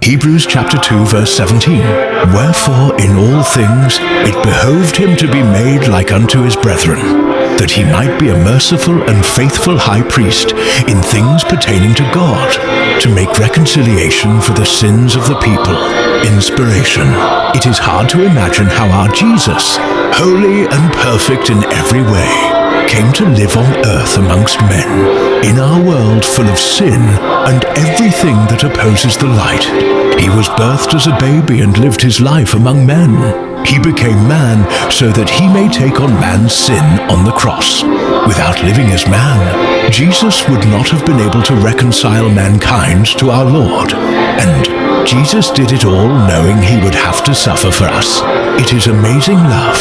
Hebrews chapter 2 verse 17. Wherefore in all things it behoved him to be made like unto his brethren, that he might be a merciful and faithful high priest in things pertaining to God, to make reconciliation for the sins of the people. Inspiration. It is hard to imagine how our Jesus, holy and perfect in every way, came to live on earth amongst men, in our world full of sin and everything that opposes the light. He was birthed as a baby and lived his life among men. He became man so that he may take on man's sin on the cross. Without living as man, Jesus would not have been able to reconcile mankind to our Lord. And Jesus did it all knowing he would have to suffer for us. It is amazing love.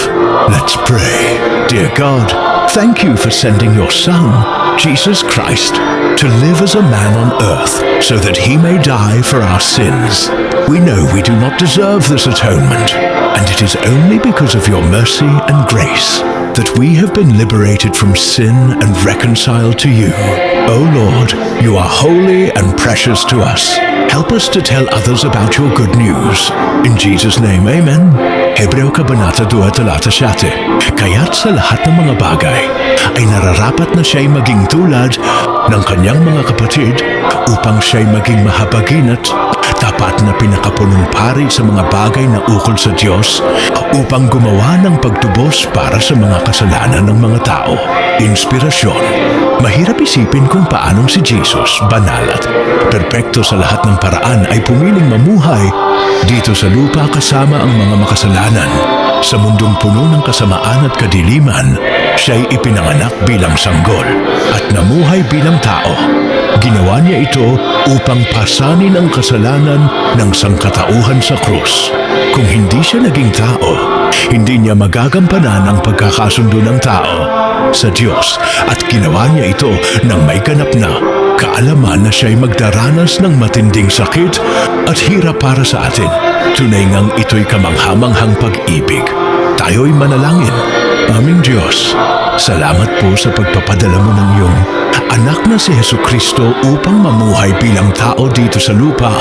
Let's pray. Dear God, thank you for sending your Son, Jesus Christ, to live as a man on earth so that he may die for our sins. We know we do not deserve this atonement, and it is only because of your mercy and grace that we have been liberated from sin and reconciled to you. O Lord, you are holy and precious to us. Help us to tell others about your good news. In Jesus' name, Amen. Hebreo Kabanata 2 talata 7. Kaya't sa lahat ng mga bagay ay nararapat na siya'y maging tulad ng kanyang mga kapatid upang siya'y maging mahabagin at tapat na pinakapunong pari sa mga bagay na ukol sa Diyos upang gumawa ng pagtubos para sa mga kasalanan ng mga tao. Inspirasyon. Mahirap isipin kung paanong si Jesus, banal at perpekto sa lahat ng paraan, ay pumiling mamuhay dito sa lupa kasama ang mga makasalanan. Sa mundong puno ng kasamaan at kadiliman, siya'y ipinanganak bilang sanggol at namuhay bilang tao. Ginawa niya ito upang pasanin ang kasalanan ng sangkatauhan sa krus. Kung hindi siya naging tao, hindi niya magagampanan ang pagkakasundo ng tao sa Diyos, at ginawa niya ito nang may ganap na kaalaman na siya'y magdaranas ng matinding sakit at hirap para sa atin. Tunay ngang ito'y kamanghamanghang pag-ibig. Tayo'y manalangin. Aming Diyos, salamat po sa pagpapadala mo ng iyong anak na si Jesucristo upang mamuhay bilang tao dito sa lupa,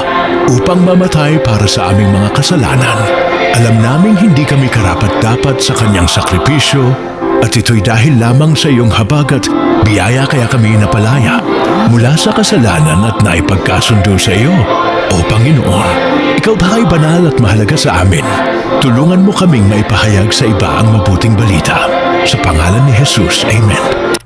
upang mamatay para sa aming mga kasalanan. Alam naming hindi kami karapat-dapat sa kanyang sakripisyo, at ito'y dahil lamang sa iyong habag at biyaya kaya kami napalaya mula sa kasalanan at naipagkasundo sa iyo. O Panginoon, ikaw ba ay banal at mahalaga sa amin? Tulungan mo kaming maipahayag sa iba ang mabuting balita. Sa pangalan ni Jesus, Amen.